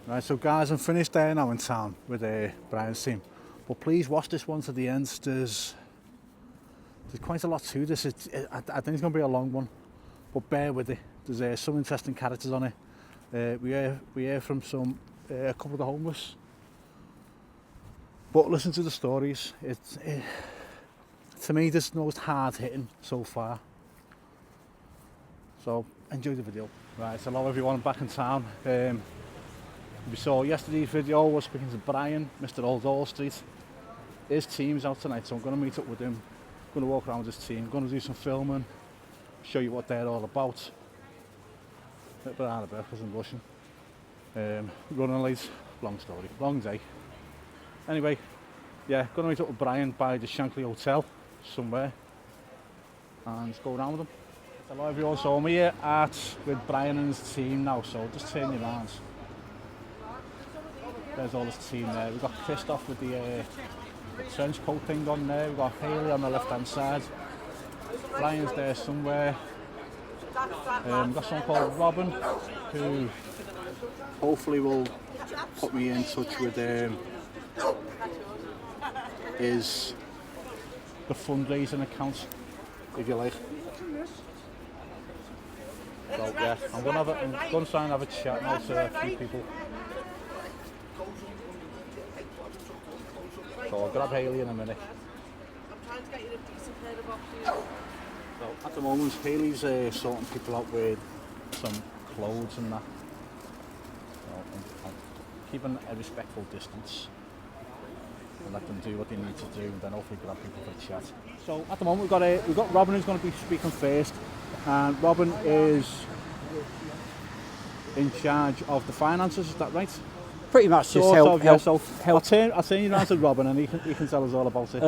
Right, so guys, I'm finished there now in town with Brian's team. But please watch this one to the end. There's quite a lot to this. I think it's going to be a long one, but bear with it. There's some interesting characters on it. We hear from a couple of the homeless. But listen to the stories. To me, this is the most hard hitting so far. So enjoy the video. Right, so hello everyone, I'm back in town. We saw yesterday's video, was speaking to Brian, Mr. Old All Street. His team's out tonight, so I'm going to meet up with him. I'm going to walk around with his team, going to do some filming, show you what they're all about. A bit out of breath because I'm rushing. Running late, long story, long day. Anyway, yeah, going to meet up with Brian by the Shankly Hotel somewhere and just go around with him. Hello everyone, so I'm here with Brian and his team now, so just turn your around. There's all his team there. We've got Christoph with the trench coat thing on there. We've got Hayley on the left hand side. Brian's there somewhere. We've got someone called Robin who hopefully will put me in touch with the fundraising account, if you like. So yeah, I'm going to try and have a chat now to a few people. So I'll grab Hayley in a minute. I'm trying to get you a decent pair of boxes. So at the moment, Hayley's sorting people out with some clothes and that. So I'm keeping a respectful distance and let them do what they need to do, and then hopefully grab people for a chat. So at the moment we've got Robin who's going to be speaking first, and Robin is in charge of the finances. Is that right? Pretty much just help. I'll turn you around to Robin and he can tell us all about it.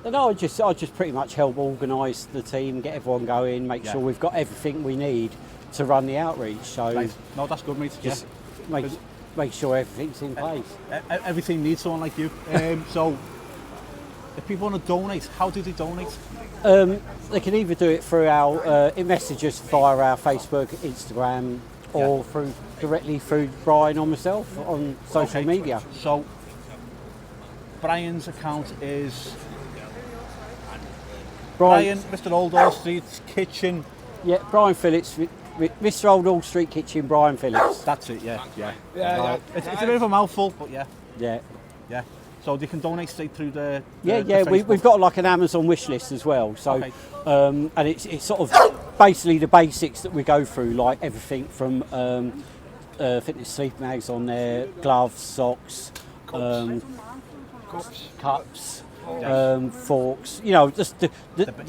No, I just pretty much help organise the team, get everyone going, make sure we've got everything we need to run the outreach. So right. No, that's good, mate. Just make sure everything's in place. Everything needs someone like you. So if people want to donate, how do they donate? They can either do it through our messages via our Facebook, Instagram, or directly through Brian or myself on social media. So Brian's account is Brian, Mr. Old All Street Kitchen. Yeah, Brian Phillips, Mr. Old All Street Kitchen, Brian Phillips. That's it. Yeah. It's a bit of a mouthful, but yeah. So they can donate straight through the we've got like an Amazon wish list as well. So and it's sort of basically the basics that we go through, like everything from fitness sleep mags on there, gloves, socks, cups, forks. You know, just the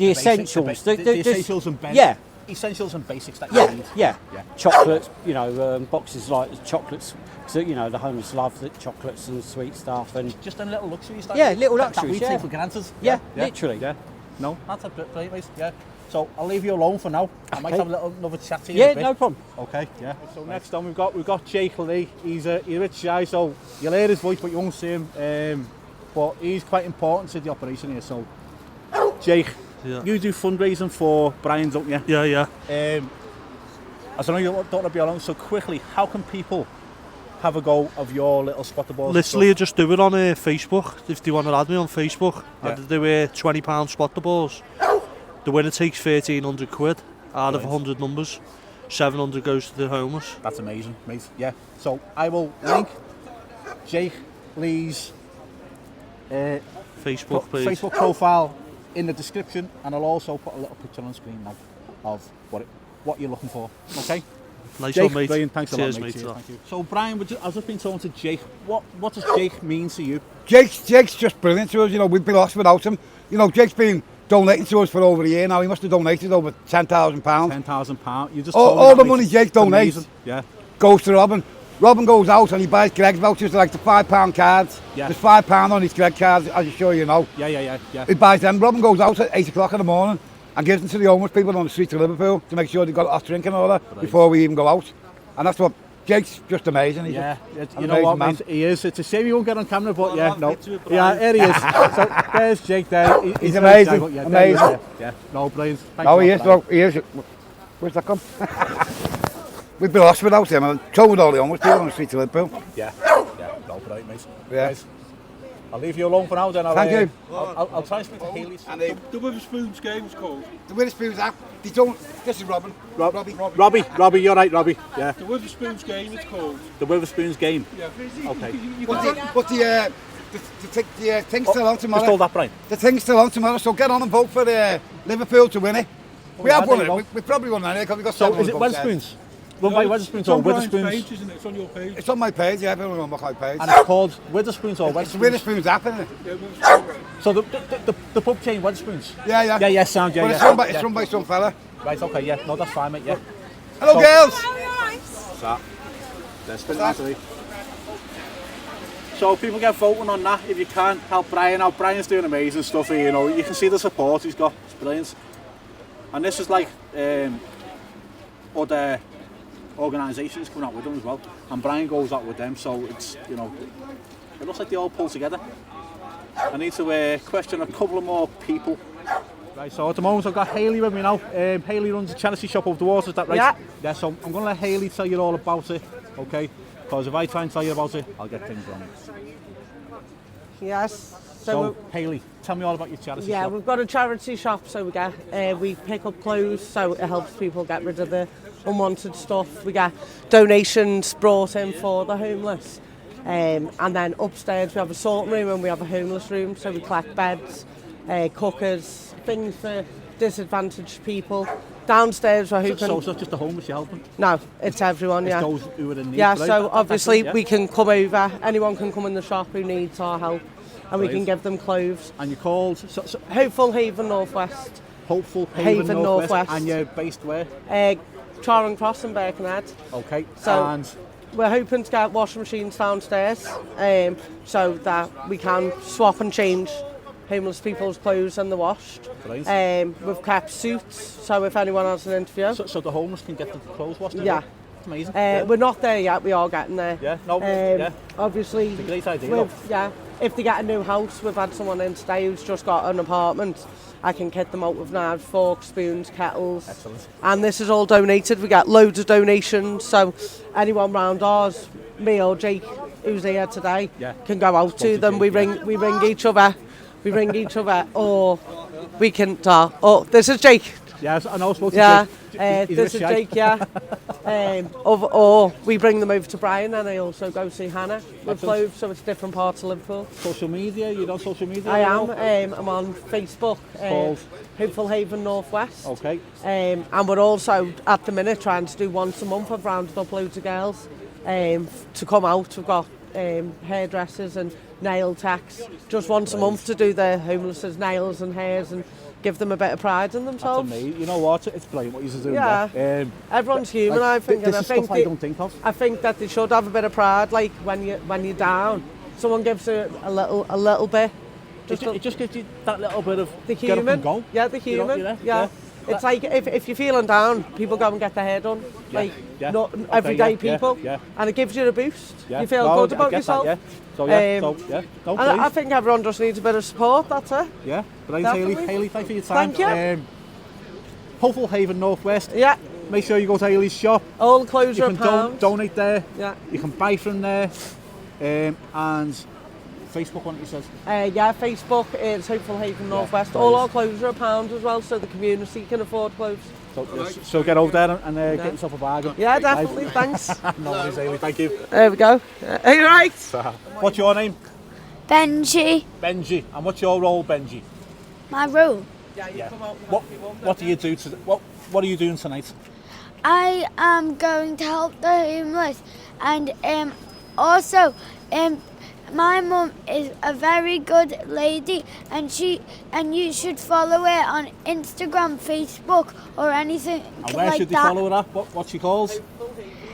essentials. The essentials and basics. Essentials and basics that you need. Yeah. Chocolates. You know, boxes like chocolates. So, you know, the homeless love the chocolates and sweet stuff, and just them little luxuries. Little luxuries. That we take for granted. Yeah, literally. Yeah. No, that's a bit great. Yeah. So I'll leave you alone for now. I might have another chat to you. Yeah, no problem. Okay. Yeah. So next on we've got Jake Lee. He's a bit shy, so you'll hear his voice, but you won't see him. But he's quite important to the operation here. So, Jake, you do fundraising for Brian, don't you? Yeah. I don't know, you don't want to be alone. So quickly, how can people have a go of your little spotter balls? Literally, just do it on Facebook. If they want to add me on Facebook, I do £20 spotter balls. The winner takes £1,300 out of 100 numbers. 700 goes to the homeless. That's amazing, mate. Yeah. So I will link Jake Lee's Facebook page. Facebook profile in the description, and I'll also put a little picture on screen now of what you're looking for. Okay. Nice Jake, one, mate. Brilliant. Thanks Cheers, a lot, mate. mate. Thank you. So, Brian, I've just been talking to Jake. What does Jake mean to you? Jake's just brilliant to us. You know, we'd be lost without him. You know, Jake's been donating to us for over a year now. He must have donated over £10,000. £10,000. You just all the money Jake donates goes to Robin. Robin goes out and he buys Greg's vouchers, like the £5 cards. Yeah. There's £5 on his Greg cards, as you're sure you know. Yeah. He buys them. Robin goes out at 8 o'clock in the morning and gives them to the homeless people on the streets of Liverpool to make sure they've got a hot drink and all that before we even go out. And that's what Jake's just amazing. He's you know what, mate, he is. It's a shame he won't get on camera, but here he is. So there's Jake there. He's amazing. Amazing. No, brilliant. He is. Where's that come? we'd be lost without him. I'm told all the homeless people on the streets of Liverpool. Yeah, no, right, mate. Yeah. Right. I'll leave you alone for now then. Thank you. I'll try and speak to Hayley. The Witherspoons game was called. The Witherspoons app, they don't, this is Robin. Robbie. Robbie, you're right, Robbie. Yeah. The Witherspoons game it's called. The Witherspoons game. Yeah. Okay. But the thing's still on tomorrow. Just hold that, Brian. The thing's still on tomorrow, so get on and vote for Liverpool to win it. We have won there you it. We probably won it because we got So 700 is it votes. Wetherspoons? Run by Wetherspoons It's or on Brian's Witherspoons? page, isn't it? It's on your page. It's on my page, yeah, everyone on my page. And it's called Witherspoons or It's the Wetherspoons? Witherspoons app, isn't it? Yeah, Witherspoons. So the pub chain Wetherspoons? Yeah. Yeah, sound, yeah, But yeah. it's run by some fella. Right, okay, yeah. No, that's fine, mate, yeah. Hello, So- girls! What's that? That's been nice. So people get voting on that if you can. Help Brian out. Brian's doing amazing stuff here, you know. You can see the support he's got. It's brilliant. And this is like other organisations coming out with them as well. And Brian goes out with them, so it's, you know, it looks like they all pull together. I need to question a couple of more people. Right, so at the moment I've got Hayley with me now. Hayley runs a charity shop over the water, is that right? Yeah. Yeah, so I'm going to let Hayley tell you all about it, okay? Because if I try and tell you about it, I'll get things wrong. Yes. So Hayley, tell me all about your charity Yeah, shop. we've got a charity shop, so we pick up clothes, so it helps people get rid of the unwanted stuff. We get donations brought in for the homeless. And then upstairs we have a sorting room and we have a homeless room, so we collect beds, cookers, things for disadvantaged people. Downstairs we're hoping... So it's not just the homeless you're helping? No, it's everyone, It's yeah. those who are in need, Yeah, right? so obviously Yeah. we can come over, anyone can come in the shop who needs our help, and we Right. can give them clothes. And you're called Hopeful Haven Northwest, Hopeful Haven Haven Northwest. And you're based where? Charing Cross and Birkenhead. Okay, So- and We're hoping to get washing machines downstairs, so that we can swap and change homeless people's clothes and they're washed. Brilliant. We've kept suits, so if anyone has an interview. so the homeless can get the clothes washed? as Yeah. well? Amazing. Yeah. We're not there yet, we are getting there. Yeah, no, yeah. Obviously, It's a great idea, if they get a new house, we've had someone in today who's just got an apartment. I can kit them out with knives, forks, spoons, kettles. Excellent. And this is all donated. We get loads of donations, so anyone round ours, me or Jake, who's here today, Yeah. can go out to them. We ring each other. We ring each other, or we can. Oh, this is Jake. Yeah, I know. I spoke to Yeah, Jake. He's this a is bit shy. Jake. Yeah. Or we bring them over to Brian, and I also go see Hannah with clothes. So it's different parts of Liverpool. Social media, you on social media? I at am. all? I'm on Facebook. Called? Hopeful Haven Northwest. Okay. And we're also at the minute trying to do once a month. I've rounded up loads of girls to come out. We've got hairdressers and nail techs just once a month to do the homeless's nails and hairs and give them a bit of pride in That's themselves. amazing. You know what? It's brilliant what you're doing. Yeah. there. Everyone's human, like, I think. This And I is think stuff I don't think of. I think that they should have a bit of pride, like when you're down. Someone gives a little bit. It just gives you that little bit of The get up human, and go. yeah, the You know, human, you know, yeah. It's like if you're feeling down, people go and get their hair done, like yeah. not Okay, everyday yeah, people, yeah. and it gives you a boost. Yeah. You feel No, good I about get yourself. That, yeah. So yeah, Um, No, And I please. think everyone just needs a bit of support. That's it. Yeah. Brilliant, Hayley. Definitely. Hayley, thanks for your time. Thank you. Hopeful Haven Northwest. Yeah, Make sure you go to Hayley's shop. all the clothes You are can a pound. donate there. Yeah. You can buy from there. And Facebook one, he says. Yeah, Facebook is Hopeful Haven Northwest. brilliant. All our clothes are a pound as well, so the community can afford clothes. So get over there and get yourself a bargain. Yeah, definitely. Thanks. No worries, Hayley. Thank you. There we go. Are you right? What's your name? Benji, Benji. And what's your role, Benji? my role. Yeah. What do you do to what are you doing tonight? I am going to help the homeless, and also my mum is a very good lady, and you should follow her on Instagram, Facebook, or anything And where like should they that. follow her at? What's she called?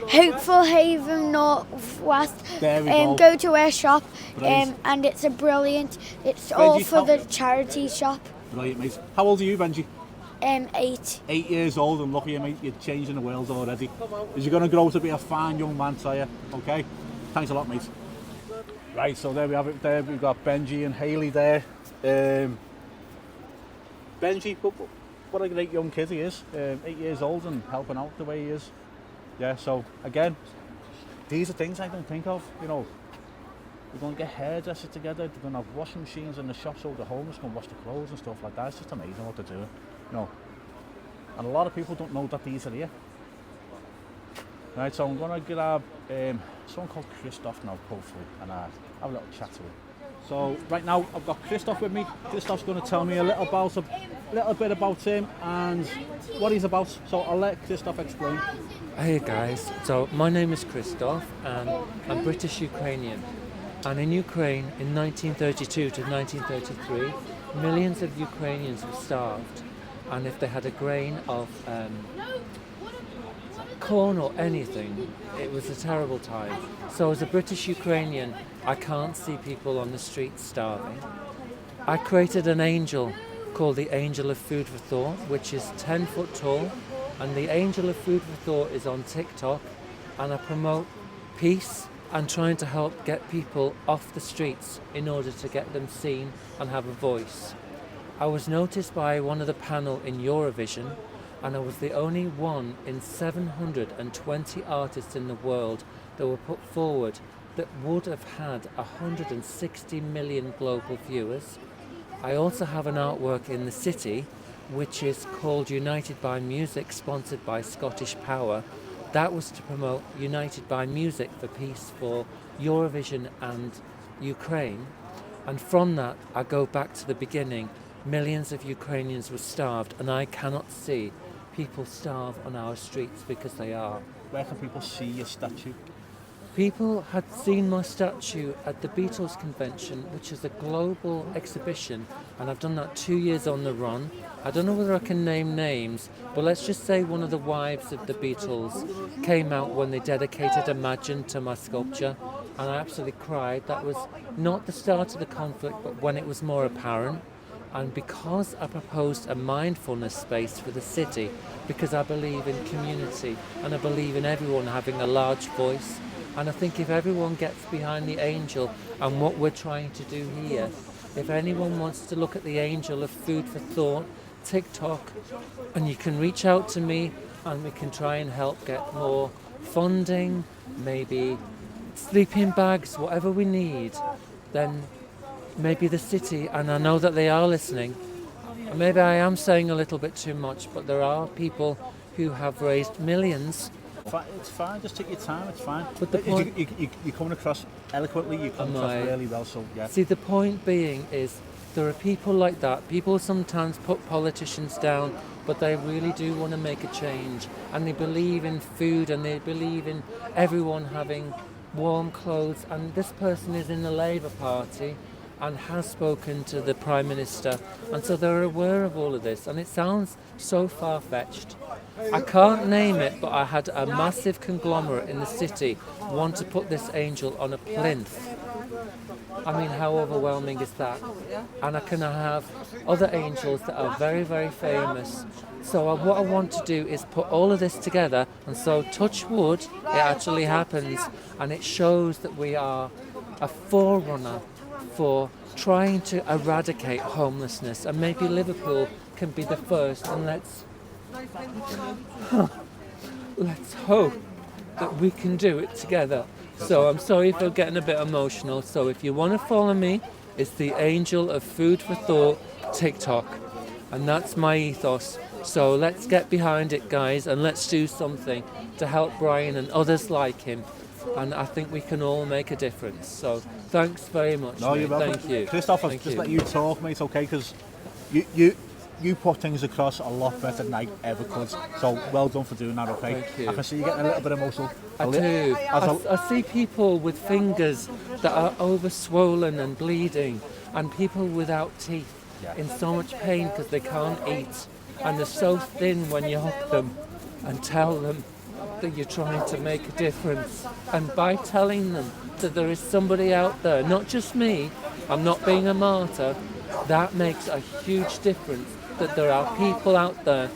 Hopeful Haven Northwest. There we go. Go to her shop, Brilliant. and it's a brilliant. It's all Benji, for how- the charity shop. Brilliant, mate. How old are you, Benji? 8. 8 years old, and look at you, mate. You're changing the world already. Is you going to grow to be a fine young man, are you? Okay? Thanks a lot, mate. Right, so there we have it there. We've got Benji and Hayley there. Benji, what a great young kid he is. 8 years old and helping out the way he is. Yeah, so again, these are things I don't think of, you know. We're going to get hairdressers together, they're going to have washing machines in the shop so the homeless can wash the clothes and stuff like that. It's just amazing what they're doing, you know. And a lot of people don't know that these are here. Right, so I'm going to grab someone called Christoph now, hopefully, and have a little chat to him. So right now I've got Christoph with me. Christoph's going to tell me a little bit about him and what he's about. So I'll let Christoph explain. Hey guys, so my name is Christoph and I'm British Ukrainian. And in Ukraine in 1932 to 1933, millions of Ukrainians were starved. And if they had a grain of corn or anything, it was a terrible time. So as a British Ukrainian, I can't see people on the streets starving. I created an angel called the Angel of Food for Thought, which is 10 foot tall. And the Angel of Food for Thought is on TikTok. And I promote peace and trying to help get people off the streets in order to get them seen and have a voice. I was noticed by one of the panel in Eurovision, and I was the only one in 720 artists in the world that were put forward that would have had 160 million global viewers. I also have an artwork in the city which is called United by Music, sponsored by Scottish Power. That was to promote United by Music for peace for Eurovision and Ukraine. And from that, I go back to the beginning. Millions of Ukrainians were starved, and I cannot see people starve on our streets because they are. Where can people see your statue? People had seen my statue at the Beatles convention, which is a global exhibition, and I've done that 2 years on the run. I don't know whether I can name names, but let's just say one of the wives of the Beatles came out when they dedicated Imagine to my sculpture, and I absolutely cried. That was not the start of the conflict, but when it was more apparent. And because I proposed a mindfulness space for the city, because I believe in community and I believe in everyone having a large voice, and I think if everyone gets behind the angel and what we're trying to do here, if anyone wants to look at the Angel of Food for Thought, TikTok, and you can reach out to me and we can try and help get more funding, maybe sleeping bags, whatever we need, then maybe the city, and I know that they are listening, and maybe I am saying a little bit too much, but there are people who have raised millions. It's fine, just take your time, it's fine. But the point, you're coming across eloquently, you come across really well, so yeah. See, the point being is there are people like that. People sometimes put politicians down, but they really do want to make a change, and they believe in food and they believe in everyone having warm clothes, and this person is in the Labour Party and has spoken to the Prime Minister, and so they're aware of all of this, and it sounds so far-fetched. I can't name it, but I had a massive conglomerate in the city want to put this angel on a plinth. I mean, how overwhelming is that? And I can have other angels that are very, very famous. So what I want to do is put all of this together, and so touch wood, it actually happens, and it shows that we are a forerunner for trying to eradicate homelessness, and maybe Liverpool can be the first, and let's hope that we can do it together. So I'm sorry for getting a bit emotional. So if you want to follow me, it's the Angel of Food for Thought TikTok, and that's my ethos. So let's get behind it, guys, and let's do something to help Brian and others like him, and I think we can all make a difference. So thanks very much. No, mate. you're welcome. Thank you. Christoph, I'll just let you talk, mate, okay? Because you put things across a lot better than I ever could. So well done for doing that, okay? Thank you. I can see you getting a little bit emotional. I do. I see people with fingers that are over-swollen and bleeding, and people without teeth in so much pain because they can't eat, and they're so thin when you hug them and tell them that you're trying to make a difference. And by telling them that there is somebody out there, not just me, I'm not being a martyr, that makes a huge difference, that there are people out there.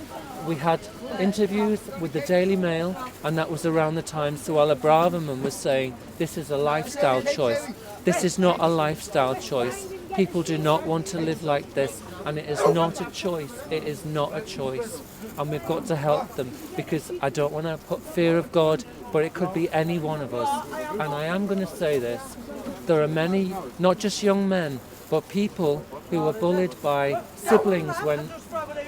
We had interviews with the Daily Mail, and that was around the time Suella Braverman was saying, this is a lifestyle choice. This is not a lifestyle choice. People do not want to live like this, and it is not a choice. It is not a choice. And we've got to help them, because I don't want to put fear of God, but it could be any one of us. And I am going to say this. There are many, not just young men, but people who were bullied by siblings when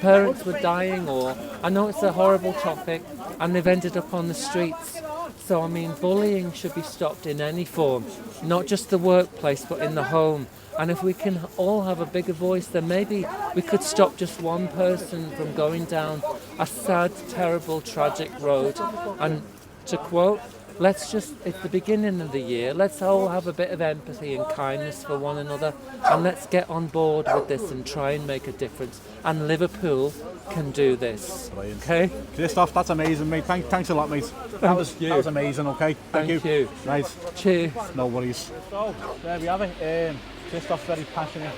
parents were dying, or I know it's a horrible topic, and they've ended up on the streets. So, I mean, bullying should be stopped in any form, not just the workplace, but in the home. And if we can all have a bigger voice, then maybe we could stop just one person from going down a sad, terrible, tragic road. And to quote, it's the beginning of the year, let's all have a bit of empathy and kindness for one another, and let's get on board with this and try and make a difference. And Liverpool can do this. Brilliant. Okay? Christoph, that's amazing, mate. Thanks a lot, mate. That was amazing, okay? Thank you. Right. Cheers. No worries. So, there we have it. Christoph's very passionate,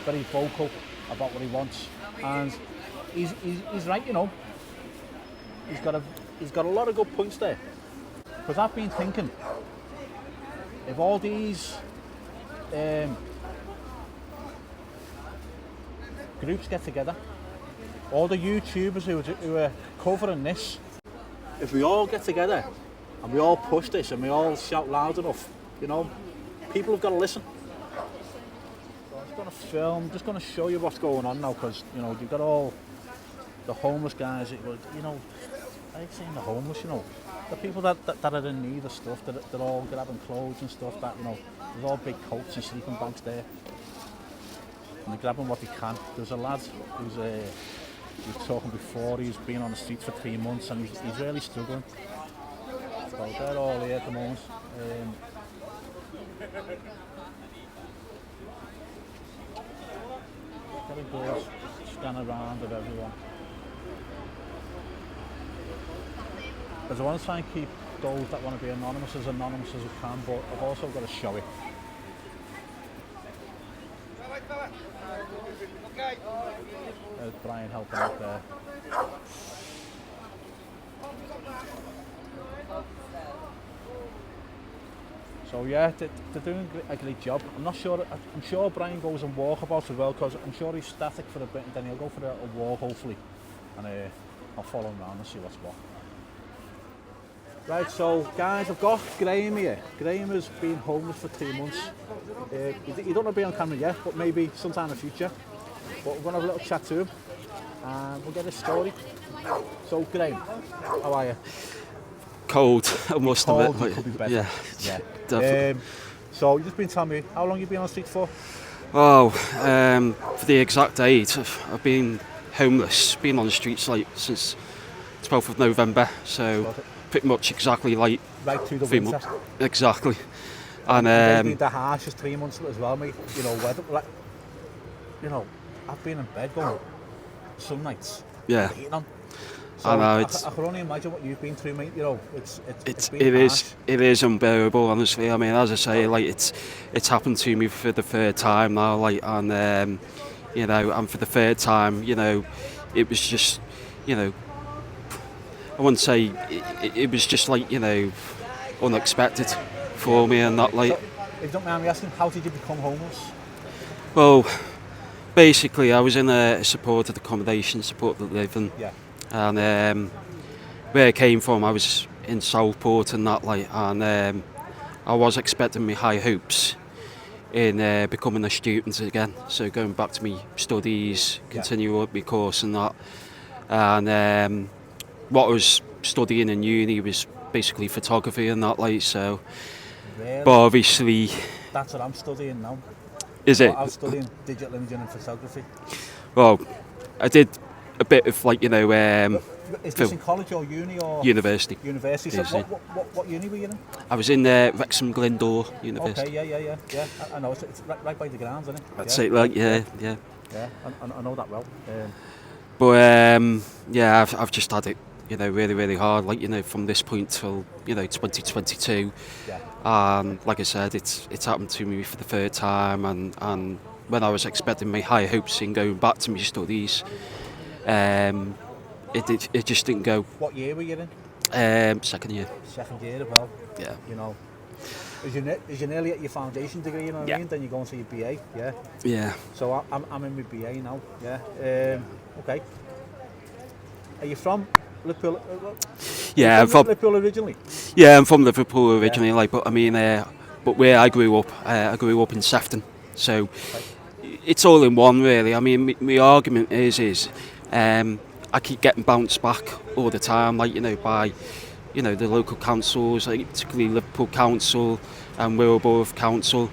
very vocal about what he wants, and he's right, you know. He's got a lot of good points there. Because I've been thinking, if all these groups get together, all the YouTubers who are covering this, if we all get together and we all push this and we all shout loud enough, you know, people have got to listen. So I'm just going to film, just going to show you what's going on now, because, you know, you've got all the homeless guys, you know, I hate saying the homeless, you know, the people that are in need of stuff, they're all grabbing clothes and stuff, that, you know, there's all big coats and sleeping bags there, and they're grabbing what they can. There's a lad who's we were talking before, he's been on the streets for 3 months, and he's really struggling. So they're all here at the moment. Got a good scan around of everyone. Because I want to try and keep those that want to be anonymous as we can, but I've also got to show it. There's Brian helping out there. So yeah, they're doing a great job. I'm sure Brian goes on walkabouts as well, because I'm sure he's static for a bit and then he'll go for a walk hopefully, and I'll follow him around and see what's what. Right, so guys, I've got Graham here. Graham has been homeless for 3 months. He don't want to be on camera yet, but maybe sometime in the future. But we're going to have a little chat to him and we'll get his story. So Graham, how are you? Cold, I must admit. Could be better. Yeah, definitely. So you've just been telling me, how long have you been on the street for? Oh, for the exact date, I've been homeless, been on the streets like since 12th of November, so pretty much exactly like right through the 3 winter. months. Exactly. And been the harshest 3 months as well, mate. You know, weather, like, you know, I've been in bed going some nights. yeah, Heating on. So I know, I can only imagine what you've been through, mate. You know, it is unbearable, honestly. I mean, as I say, like it's happened to me for the third time now, like, and you know, and for the third time, you know, it was just, you know, I wouldn't say it was just like, you know, unexpected for me, and that, like. So, if you don't mind me asking, how did you become homeless? Well, basically, I was in a supported accommodation, supported living. Yeah. And where I came from, I was in Southport and that, like, and I was expecting me high hopes in becoming a student again, so going back to me studies, continue up my course and that, and what I was studying in uni was basically photography and that, like, so. Really? But obviously. That's what I'm studying now. Is it? I'm studying digital imaging and photography. Well, I did a bit of, like, you know, is this in college or uni or? University. University. So what uni were you in? I was in Wrexham Glyndŵr University. Okay, yeah. I know, it's right by the grounds, isn't it? That's it, like, yeah. Yeah, I know that well. But yeah, I've just had it, you know, really, really hard, like, you know, from this point till, you know, 2022. Yeah. And like I said, it's happened to me for the third time, and when I was expecting my high hopes in going back to my studies, it just didn't go. What year were you in? Second year. Second year, well, yeah. You know, Is you nearly at your foundation degree, you know what I mean? Then you go into your BA, yeah? Yeah. So I'm in my BA now, yeah. Okay. Are you from Liverpool? Yeah, I'm from Liverpool originally? Yeah, I'm from Liverpool originally, like, but I mean, but where I grew up in Sefton, so it's all in one really. I mean, my argument is I keep getting bounced back all the time, like, you know, by, you know, the local councils, like particularly Liverpool Council and Wirral Borough Council,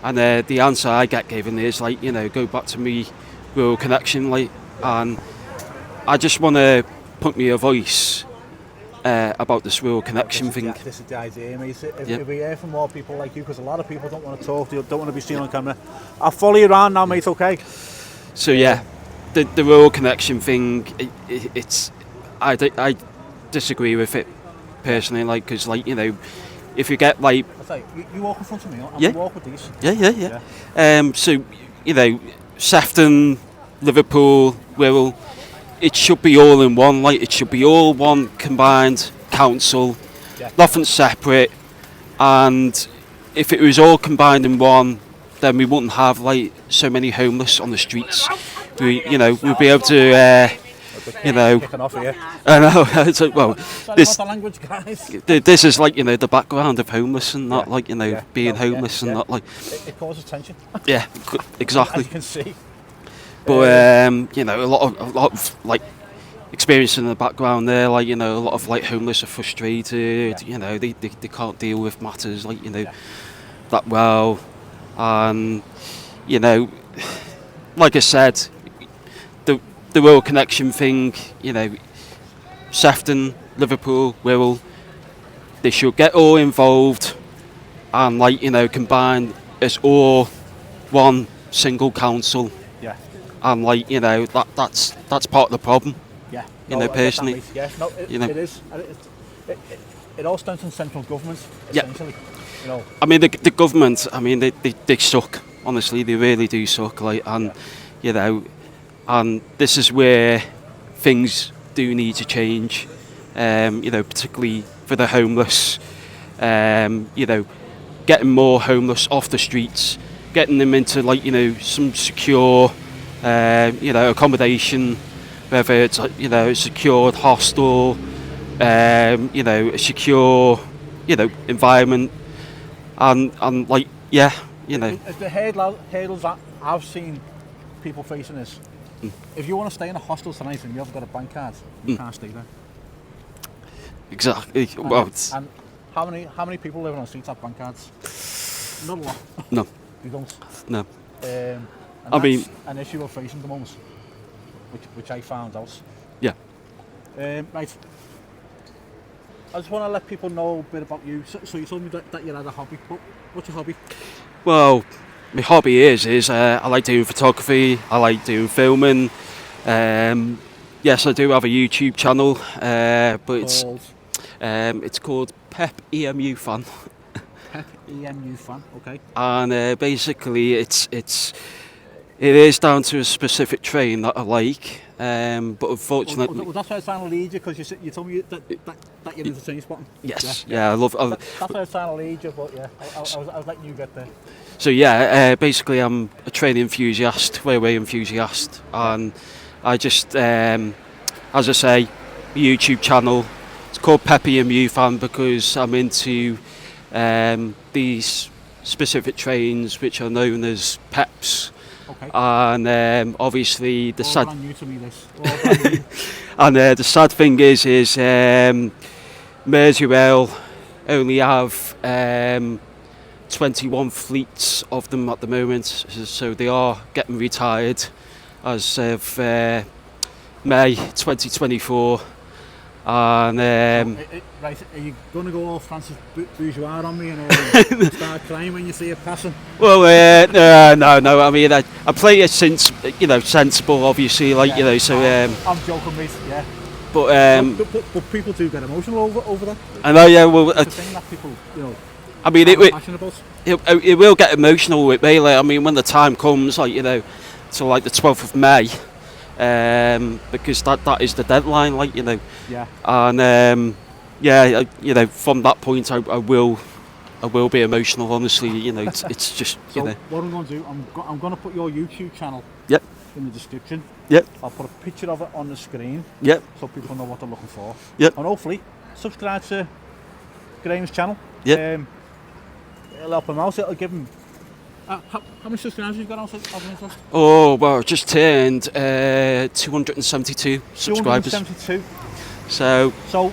and the answer I get given is like, you know, go back to me rural connection, like, and I just want to put me a voice about this rural connection thing. This is the idea, mate. If we hear from more people like you, because a lot of people don't want to talk, they don't want to be seen on camera. I'll follow you around now, mate, okay? So yeah, the rural connection thing, I disagree with it personally, like, because, like, you know, if you get like, you walk in front of me, I'll walk with these. Yeah. So, you know, Sefton, Liverpool, Wirral, it should be all in one, like, it should be all one combined council, nothing separate, and if it was all combined in one, then we wouldn't have like so many homeless on the streets. We'd be able to, you know, I know. So, well, this is like, you know, the background of homeless and not like, you know, being homeless and not like. It causes tension. Yeah, exactly. As you can see. But you know, a lot of like experience in the background there, like, you know, a lot of like homeless are frustrated. You know, they can't deal with matters like, you know, that well, and you know, like I said, the rural connection thing, you know, Sefton, Liverpool, Wirral, they should get all involved and, like, you know, combine as all one single council. Yeah. And, like, you know, that's part of the problem. Yeah. You know, personally. Yeah. No, you know, it is. It all stems from central government, essentially. You know. I mean, the government, I mean, they suck. Honestly, they really do suck. Like, and you know, and this is where things do need to change. You know, particularly for the homeless. You know, getting more homeless off the streets, getting them into, like, you know, some secure, you know, accommodation, whether it's, you know, a secured hostel, you know, a secure, you know, environment, and like, yeah, you know. The hurdles that I've seen people facing is, if you want to stay in a hostel tonight and you haven't got a bank card, you can't stay there. Exactly. And how many people living on the streets have bank cards? Not a lot. No. They don't. No. And I mean, an issue we're facing at the moment, which I found out. Yeah. Right. I just want to let people know a bit about you. So you told me that you had a hobby. What's your hobby? Well, my hobby is I like doing photography. I like doing filming. Yes, I do have a YouTube channel, but it's called Pep EMU Fan. Pep EMU Fan, okay. And basically, it is down to a specific train that I like, but unfortunately. Well, that's why I was trying to lead you, because you told me that you're into train spotting. Yes, yeah, I love. That's why I was trying to lead you, but yeah, I was letting you get there. So yeah, basically, I'm a train enthusiast, railway enthusiast, and I just, as I say, YouTube channel. It's called Pep EMU Fan because I'm into these specific trains which are known as Peps. Okay. And obviously the sad. Brand new to me, this. And the sad thing is Merseyrail only have 21 fleets of them at the moment, so they are getting retired as of May 2024. And right, are you going to go all Francis Bourgeois on me and start crying when you see it passing? Well, no. I mean, I play it since, you know, sensible, obviously, like, you know. So I'm joking, mate. Yeah. But people do get emotional over that. I know, yeah. Well, it's the thing that people, you know. I mean, it will get emotional with me. Like, I mean, when the time comes, like, you know, to like the 12th of May. Because that is the deadline, like, you know. Yeah. And yeah, you know, from that point I will I will be emotional, honestly. You know, it's just, So you know. what I'm going to do, I'm going to put your YouTube channel Yep. in the description. Yep. I'll put a picture of it on the screen. Yep. So people know what they're looking for. Yep. And hopefully subscribe to Graham's channel. Yep. It'll help him out. It'll give him. How many subscribers have you got on interest? Oh, well, I just turned 272 subscribers. 272. So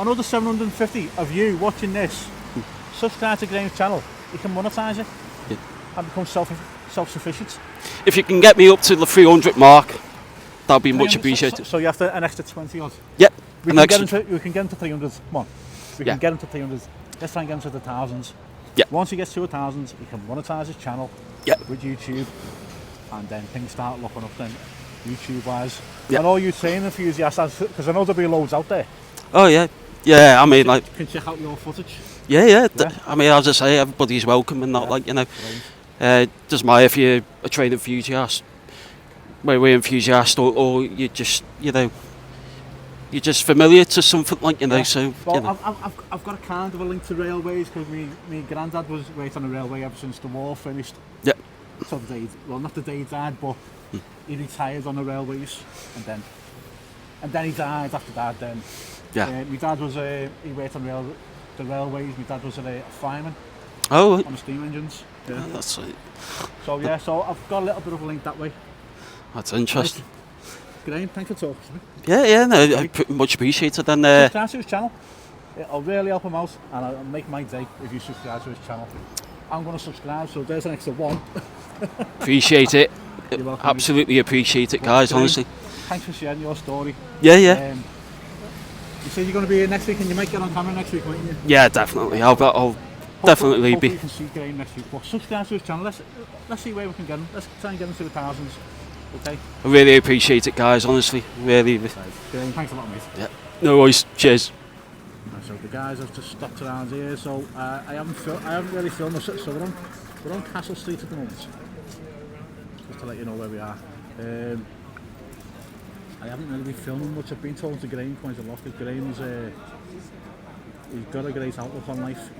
another 750 of you watching this, subscribe to Graham's channel. You can monetize it and become self-sufficient. if you can get me up to the 300 mark, that'll be much appreciated. So you have to an extra 20 odd. Yep. We can get into 300. Come on. We can get into 300. Let's try and get into the thousands. Yeah. Once he gets to 1,000, he can monetize his channel with YouTube, and then things start looking up then, YouTube-wise. And all you training enthusiasts, because I know there'll be loads out there. Oh yeah, yeah. I mean, like, can check out your footage. Yeah. I mean, as I say, everybody's welcome and not like, you know. Doesn't matter if you're a trained enthusiast, we're enthusiast, or you just, you know, you're just familiar to something, like, you know. So well, you know. I've got a kind of a link to railways, because me granddad was working on the railway ever since the war finished. Yep. So the day, well, not the day he died, but he retired on the railways, and then he died after that. Then my dad was he worked on the railways. My dad was a fireman. Oh. On the steam engines. Yeah. Oh, that's it. So yeah, so I've got a little bit of a link that way. That's interesting. Graham, thanks for talking to me. Yeah, no, much appreciated. And subscribe to his channel. It'll really help him out, and it'll make my day if you subscribe to his channel. I'm going to subscribe, so there's an extra one. Appreciate it. You're welcome. Absolutely appreciate it, guys. Graham, honestly. Thanks for sharing your story. Yeah. You said you're going to be here next week, and you might get on camera next week, won't you? Yeah, definitely. I'll definitely hopefully be. You can see Graham next week. But subscribe to his channel. Let's see where we can get him. Let's try and get him to the thousands. Okay. I really appreciate it, guys. Honestly, really. Graham, thanks a lot, mate. Yeah. No worries. Cheers. So the guys have just stopped around here. So I haven't really filmed this. So we're on Castle Street at the moment. Just to let you know where we are. I haven't really been filming much. I've been talking to Graham quite a lot, because Graham's he's got a great outlook on life.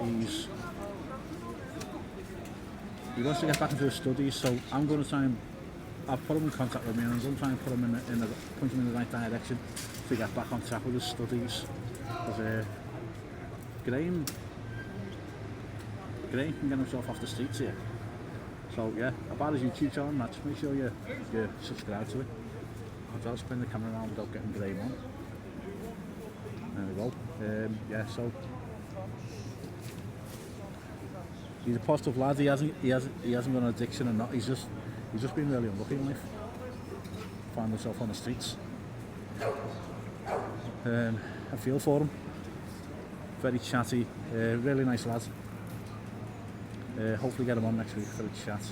He wants to get back into his studies, so I'm going to try and I've put him in contact with me, and I'm going to try and put him point him in the right direction to get back on track with his studies. Because Graham can get himself off the streets here. So yeah, about his YouTube channel, Matt, just make sure you subscribe to it. I'll spin the camera around without getting Graham on. There we go. Yeah, so he's a positive lad. He hasn't got an addiction or not. He's just been really unlucky in life. Find himself on the streets. I feel for him. Very chatty, really nice lad. Hopefully get him on next week for a chat.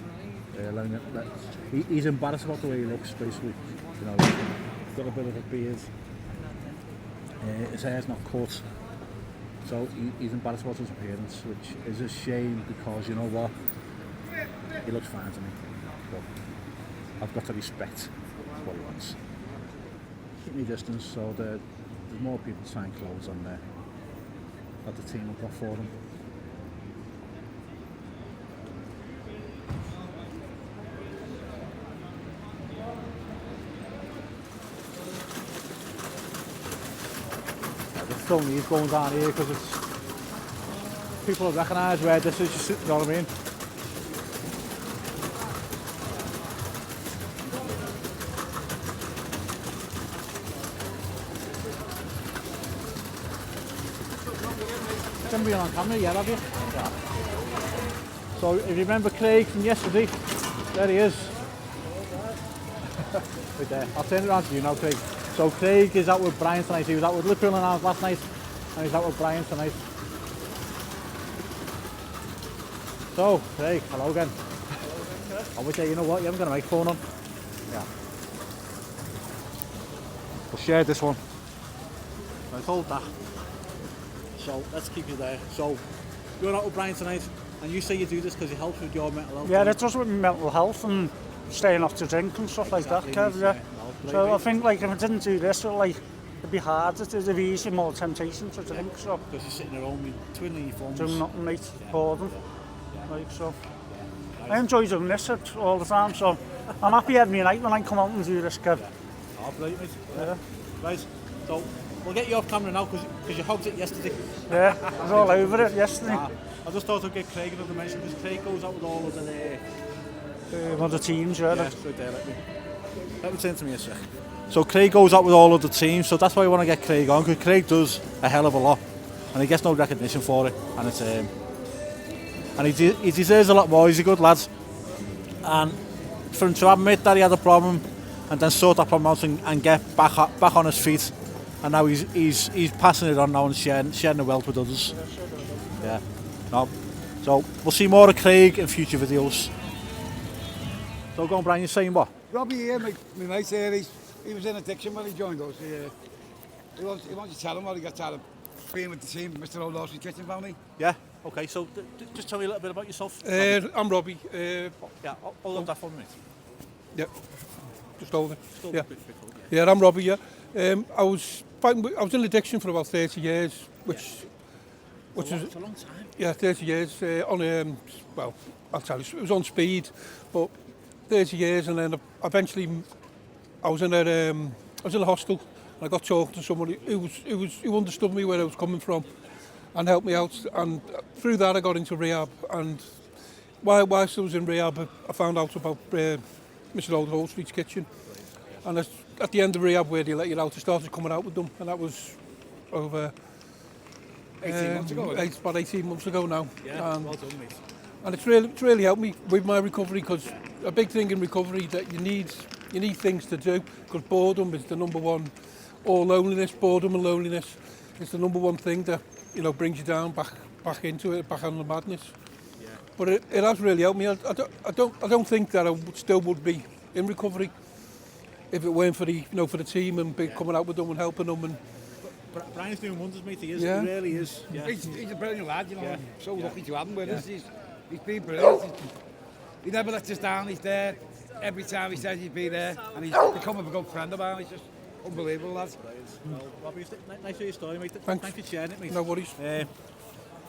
He's embarrassed about the way he looks, basically. You know, he's got a bit of a beard. His hair's not cut. So he's embarrassed about his appearance, which is a shame, because you know what? He looks fine to me. But I've got to respect what he wants. Keep me distance, so there's more people trying clothes on there that the team have got for them. Still needs going down here, because it's people recognise where this is, you know what I mean? You haven't been on camera yet, have you? Yeah. So if you remember Craig from yesterday, there he is. Right there. I'll turn it around to you now, Craig. So Craig is out with Brian tonight. He was out with Liverpool and ours last night, and he's out with Brian tonight. So Craig, hello again. I would say, you know what, you haven't got a microphone on. Yeah. We'll share this one. Let's hold that. So let's keep you there. So you're out with Brian tonight, and you say you do this because it helps with your mental health. Yeah, it does with mental health and staying off to drink and stuff like that, Kev, yeah. So I think, like, if I didn't do this, it'd it'd be hard, it is easy, more temptation to drink, so. Because you're sitting at home, twiddling your thumbs. Doing nothing, mate, boredom, like so. I enjoy doing this all the time, so I'm happy every night when I come out and do this, Kev. Oh, brilliant, mate. Yeah. Right, so we'll get you off camera now because you hogged it yesterday. Yeah, I was all over it yesterday. I just thought I'd get Craig another mention because Craig goes out with all of the teams, yeah. Yes, right there, let me turn to me a sec. So Craig goes out with all of the teams, so that's why I want to get Craig on, because Craig does a hell of a lot and he gets no recognition for it, and it's and he deserves a lot more. He's a good lad, and for him to admit that he had a problem and then sort that problem out and get back on his feet, and now he's passing it on now and sharing the wealth with others. Yeah, no. So we'll see more of Craig in future videos. So go on, Brian, you're saying what? Robbie here, my mate here, he was in addiction when he joined us. He wants to tell him what he got out of being with the team, Mr. O'Dawson's kitchen family. Yeah, okay, so just tell me a little bit about yourself. I'm Robbie. Yeah, hold on that for a minute. Yeah, just hold it. Yeah. Yeah, I'm Robbie, yeah. I was in addiction for about 30 years, which was a long time. Yeah, 30 years on well, I'll tell you, it was on speed, but 30 years, and then eventually I was in a hostel, and I got talking to somebody who understood me, where I was coming from, and helped me out, and through that I got into rehab. And whilst I was in rehab, I found out about Mr. Old Hall Street's kitchen, and at the end of rehab, where they let you out, I started coming out with them, and that was over 18 months ago. About 18 months ago now. Yeah, well done, mate. And it's really helped me with my recovery, because a big thing in recovery that you need things to do, because boredom is the number one, or loneliness, boredom and loneliness is the number one thing that, you know, brings you down back into it, back on the madness. Yeah. But it has really helped me. I don't think that I still would be in recovery if it weren't for the team and coming out with them and helping them. And Brian's doing wonders, mate. He really is. Yeah. He's a brilliant lad, you know. I'm so lucky to have him with us. He's been brilliant. He never lets us down. He's there every time he says he'd be there, and he's become a good friend of mine. He's just unbelievable, lad. Well, Robbie, nice for your story, mate. Thanks for sharing it, mate. No worries.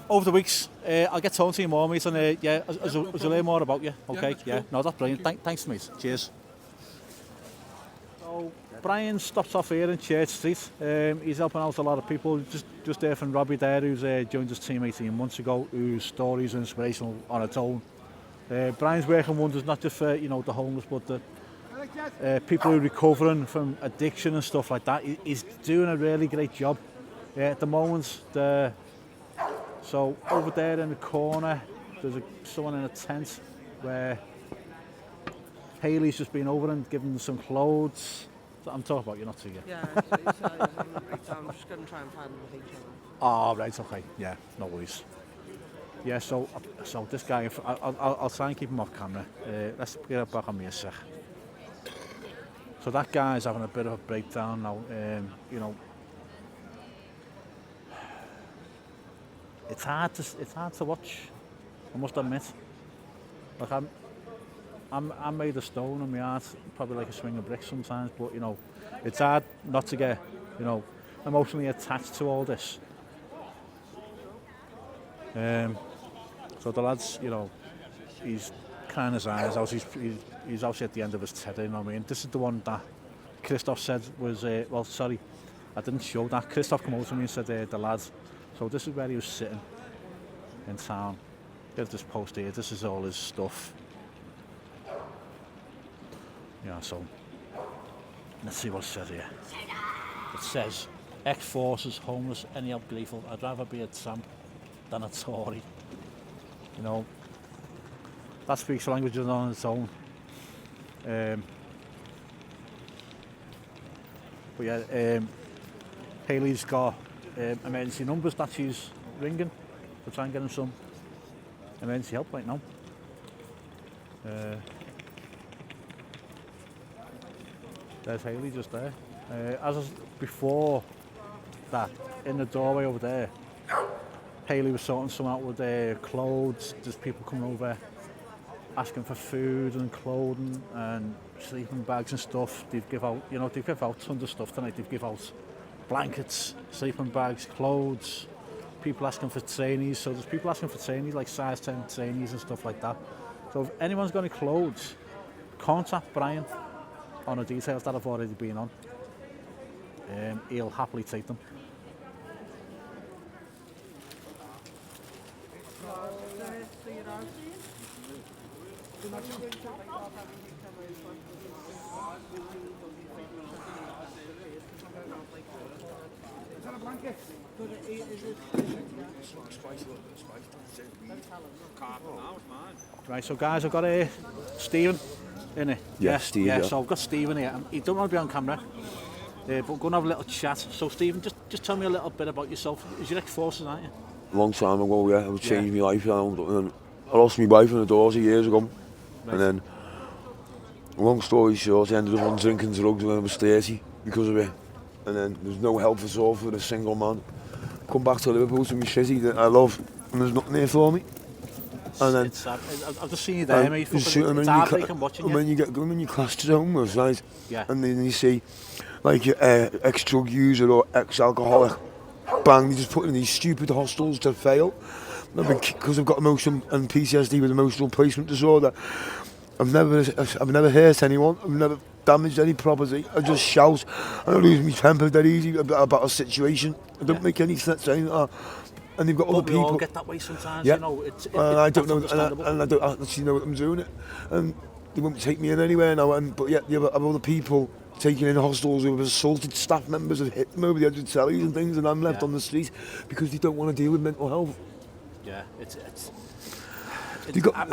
Over the weeks, I'll get talking to you more, mate, and yeah, as I learn more about you. Okay, yeah. No, that's brilliant. Thanks, mate. Cheers. So Brian stops off here in Church Street. He's helping out a lot of people. Just there from Robbie there, who's joined his team 18 months ago, whose story is inspirational on its own. Brian's working wonders not just for the homeless, but the people who are recovering from addiction and stuff like that. He's doing a really great job. At the moment, so over there in the corner, there's someone in a tent where Hayley's just been over and given them some clothes. I'm talking about you, not to you. Yeah, I'm just going to try and find them with each other. Oh, right, okay. Yeah, no worries. Yeah, so this guy, I'll try and keep him off camera. Let's get it back on me a sec. So that guy's having a bit of a breakdown now. It's hard to watch, I must admit. Like I'm made of stone and my heart's probably like a swing of bricks sometimes, but it's hard not to get, emotionally attached to all this. So the lad's, he's crying his eyes out, he's obviously at the end of his tether, you know what I mean? This is the one that Christoph said was, well, sorry, I didn't show that. Christoph came over to me and said, the lad. So this is where he was sitting in town. There's this post here, this is all his stuff. Yeah, so let's see what it says here. It says, ex-forces, homeless, any help gleeful. I'd rather be a tramp than a Tory. That speaks languages on its own. But yeah, Hayley's got emergency numbers that she's ringing to try and get him some emergency help right now. There's Hayley just there. Before that, in the doorway over there, Hayley was sorting some out with their clothes. There's people coming over asking for food and clothing and sleeping bags and stuff. They give out, tons of stuff tonight. They give out blankets, sleeping bags, clothes, people asking for trainees. So there's people asking for trainees, like size 10 trainees and stuff like that. So if anyone's got any clothes, contact Brian on the details that I've already been on. He'll happily take them. Right, so guys, I've got Stephen in it. Yeah, Steve, yeah. So I've got Stephen here. He don't want to be on camera, but we're going to have a little chat. So Stephen, just tell me a little bit about yourself. You're ex-forces, aren't you? A long time ago, yeah. It changed my life. And I lost my wife in the doors years ago. Right. And then, long story short, I ended up on drinking drugs when I was 30 because of it. And then there's no help at all for a single man. Come back to Liverpool to my city that I love, and there's nothing there for me. And then it's sad. I've just seen you there, mate. It's heartbreaking watching you. When you get going, when you classed as homeless, right? Yeah. And then you see, like, ex-drug user or ex-alcoholic, bang, they just put in these stupid hostels to fail. Because I've got emotion and PTSD with emotional placement disorder. I've never hurt anyone. I've never damaged any property. I just shout and I lose my temper that easy about a situation. I don't make any sense saying that. And they've got other people. We all get that way sometimes. Yeah. You know, I don't know, and I don't actually know what I'm doing it. And they won't take me in anywhere now. But yet you have other people taking in hostels who have assaulted staff members and hit them over the edge of tellies and things, and I'm left on the street because they don't want to deal with mental health. Yeah,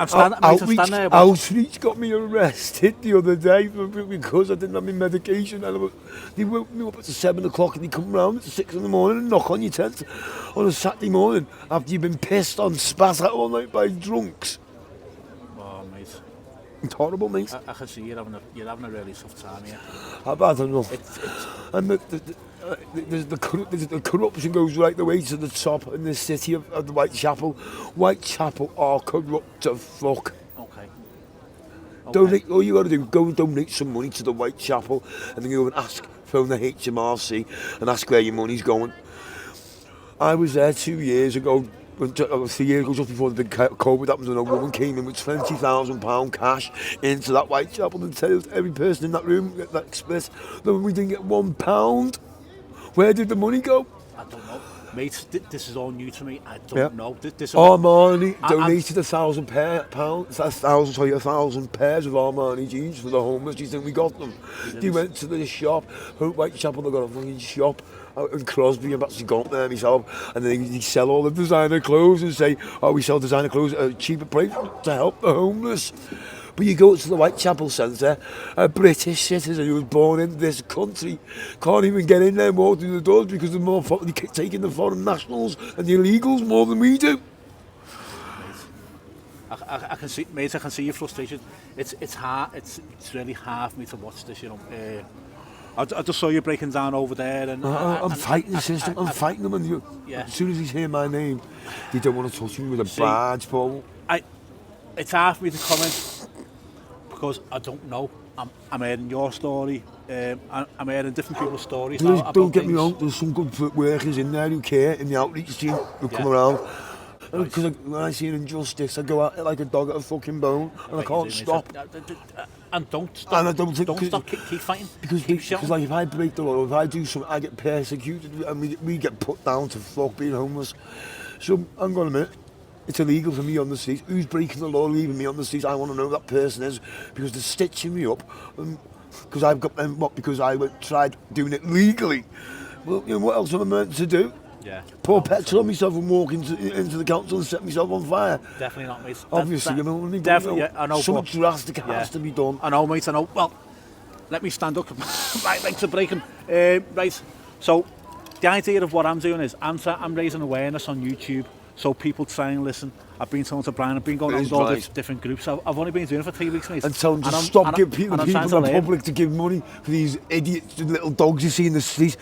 Outreach got me arrested the other day because I didn't have my medication. And they woke me up at 7 o'clock and they come round at 6 in the morning and knock on your tent on a Saturday morning after you've been pissed on, spat at all night by drunks. Oh, mate. It's horrible, mate. I can see you're having a really tough time here. I don't know. And the corruption goes right the way to the top in the city of the Whitechapel. Whitechapel are corrupt to fuck. Okay. Donate, all you got to do, go and donate some money to the Whitechapel and then go and phone the HMRC and ask where your money's going. I was there 2 years ago, 3 years ago, just before the big COVID happened, and a woman came in with £20,000 cash into that Whitechapel and told every person in that room get that split. Then we didn't get £1. Where did the money go? I don't know. Mate, this is all new to me. I don't know. Armani donated £1,000 pairs of Armani jeans for the homeless. Do you think we got them? They went to the shop, Whitechapel, they got a fucking shop out in Crosby. I've actually gone there myself, and then they sell all the designer clothes and say, oh, we sell designer clothes at a cheaper price to help the homeless. But you go to the Whitechapel Centre, a British citizen who was born in this country can't even get in there and walk through the doors because they're more taking the foreign nationals and the illegals more than we do. I can see, mate. I can see your frustration. It's hard. It's really hard for me to watch this. You know. I just saw you breaking down over there, and I'm fighting the system. I'm fighting them, and as soon as they hear my name, they don't want to touch me with a barge pole. It's hard for me to comment because I don't know. I'm hearing your story. I'm hearing different people's stories. Don't get me wrong. There's some good workers in there who care in the outreach team who come around. Because when I see an injustice, I go out like a dog at a fucking bone, and I can't stop. And don't stop. And I don't stop. Keep fighting. Because like if I break the law, if I do something, I get persecuted, and we get put down to fuck being homeless. So hang on a minute. It's illegal for me on the street. Who's breaking the law, leaving me on the street? I want to know who that person is because they're stitching me up. Because I've got them up because I tried doing it legally. Well, you know what else am I meant to do? Yeah. Pour petrol on myself and walk into the council and set myself on fire. Definitely not, mate. Obviously, definitely, yeah, I know. Something drastic has to be done. I know, mate. I know. Well, let me stand up. Right to breaking. Right. So, the idea of what I'm doing is I'm raising awareness on YouTube. So people try and listen. I've been talking to Brian, I've been going on all these different groups. I've only been doing it for 3 weeks, mate. And tell them to stop giving people in the public to give money for these idiots, little dogs you see in the street.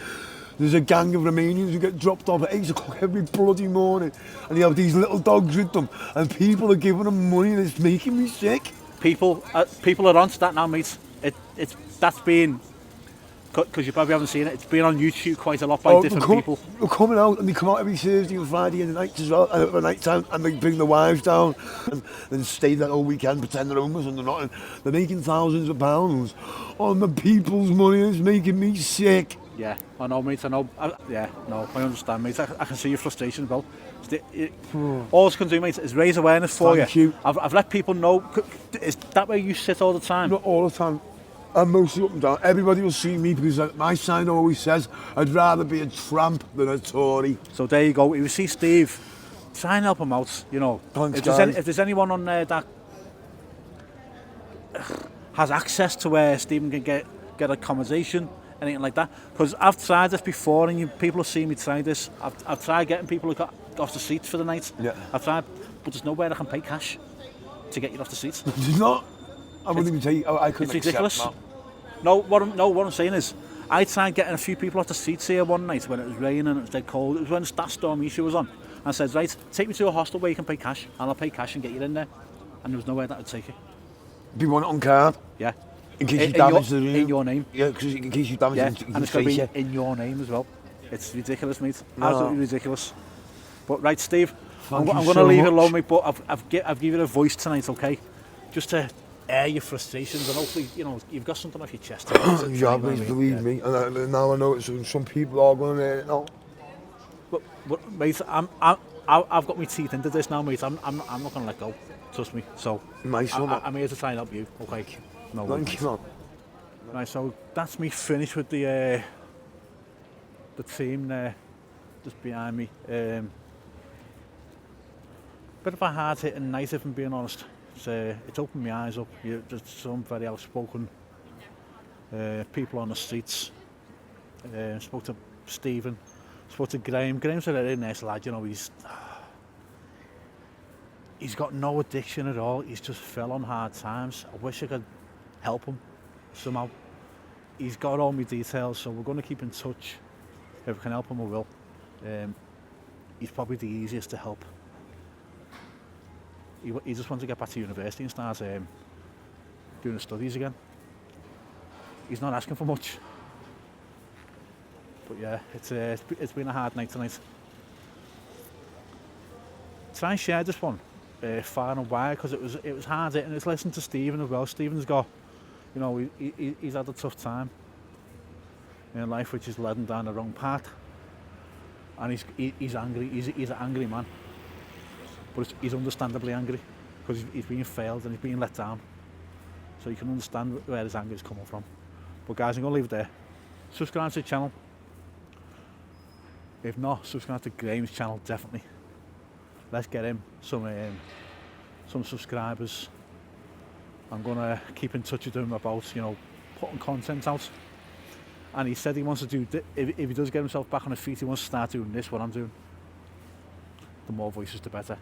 There's a gang of Romanians who get dropped off at 8 o'clock every bloody morning. And you have these little dogs with them. And people are giving them money and it's making me sick. People are onto that now, mate. That's been because you probably haven't seen it. It's been on YouTube quite a lot by different people. They're coming out, and they come out every Thursday and Friday in the night as well, and at night time, and they bring the wives down and stay there all weekend, pretend they're homeless, and they're not. And they're making thousands of pounds on the people's money. It's making me sick. Yeah, I know, mate. I know. I understand, mate. I can see your frustration, Bill. All I can do, mate, is raise awareness for you. I've let people know. Is that where you sit all the time? Not all the time. I'm mostly up and down. Everybody will see me because my sign always says, I'd rather be a tramp than a Tory. So there you go. If you see Steve, try and help him out, you know. Thanks, if there's anyone on there that has access to where Stephen can get accommodation, anything like that. Because I've tried this before, and people have seen me try this. I've tried getting people who got off the seats for the night. Yeah. I've tried, but there's nowhere I can pay cash to get you off the seats. There's not. I wouldn't even tell you. I couldn't It's ridiculous. accept that. No, what I'm saying is, I tried getting a few people off the seats here one night when it was raining and it was dead cold. It was when that storm issue was on. I said, right, take me to a hostel where you can pay cash, and I'll pay cash and get you in there. And there was nowhere that would take you. Do you want it on card? Yeah. In case you damage the room? In your name. Yeah, because in case you damage it, and it's going to be in your name as well. It's ridiculous, mate. No. Absolutely ridiculous. But right, Steve, I'm going to leave it alone, mate, but I've given you a voice tonight, okay? Just to air your frustrations, and hopefully, you know, you've got something off your chest. Yeah, please believe me. And now I know some people are going to hear it now. But mate, I've got my teeth into this now, mate. I'm not going to let go. Trust me. So I'm here to try and help you. Okay. No. Thank you, man. Right. So that's me finished with the team there, just behind me. Bit of a hard hitting night, if I'm being honest. It's opened my eyes up. There's some very outspoken people on the streets. Spoke to Stephen, spoke to Graham. Graham's a really nice lad, you know. He's got no addiction at all. He's just fell on hard times. I wish I could help him somehow. He's got all my details, so we're going to keep in touch. If we can help him, we will. He's probably the easiest to help. He just wants to get back to university and start doing the studies again. He's not asking for much. But yeah, it's been a hard night tonight. Try and share this one far and wide, because it was hard hitting. It's listening to Stephen as well. Stephen's got, you know, he's had a tough time in life, which has led him down the wrong path. And he's angry. He's an angry man. But he's understandably angry because he's being failed and he's being let down. So you can understand where his anger is coming from. But guys, I'm going to leave it there. Subscribe to the channel. If not, subscribe to Graham's channel, definitely. Let's get him some subscribers. I'm going to keep in touch with him about, you know, putting content out. And he said he wants to do, if he does get himself back on his feet, he wants to start doing this, what I'm doing. The more voices, the better.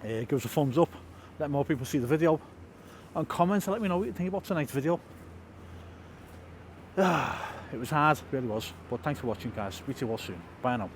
Give us a thumbs up, let more people see the video, and comment and let me know what you think about tonight's video. It was hard, it really was, but thanks for watching, guys. Speak to you all soon. Bye now.